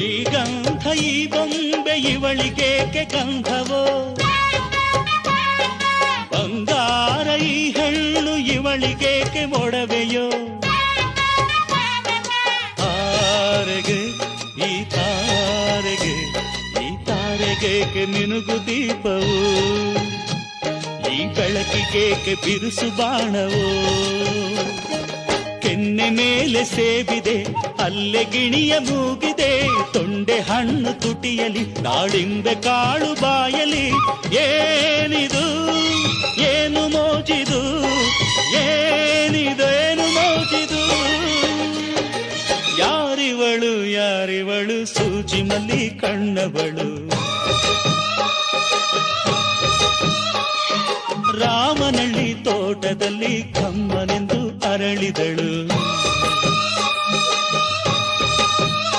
ಶ್ರೀಗಂಧ ಈ ಬೊಂಬೆ ಇವಳಿಗೇಕೆ ಗಂಧವೋ, ಬಂಗಾರ ಈ ಹೆಣ್ಣು ಇವಳಿಗೇಕೆ ಒಡವೆಯೋ. ತಾರೆಗೆ ಈ ತಾರೆಗೆ ಈ ತಾರೆಗೇಕೆ ಮಿನುಗು ದೀಪವು, ಈ ಬೆಳಕಿಗೇಕೆ ಬಿರುಸು ಬಾಣವೋ. ಕೆನ್ನೆ ಮೇಲೆ ಸೇಬಿದೆ ಅಲ್ಲೆ ಗಿಣಿಯ ಮೂಗಿದೆ, ತೊಂಡೆ ಹಣ್ಣು ತುಟಿಯಲಿ ದಾಳಿಂಬೆ ಕಾಳು ಬಾಯಲಿ. ಏನಿದು ಏನು ಮೋಜಿದು, ಏನಿದೇನು ಮೋಜಿದು. ಯಾರಿವಳು ಯಾರಿವಳು ಸೂಜಿ ಮಲ್ಲಿ ಕಣ್ಣವಳು. ರಾಮನಳ್ಳಿ ತೋಟದಲ್ಲಿ ಕಮ್ಮನೆಂದು ಅರಳಿದಳು.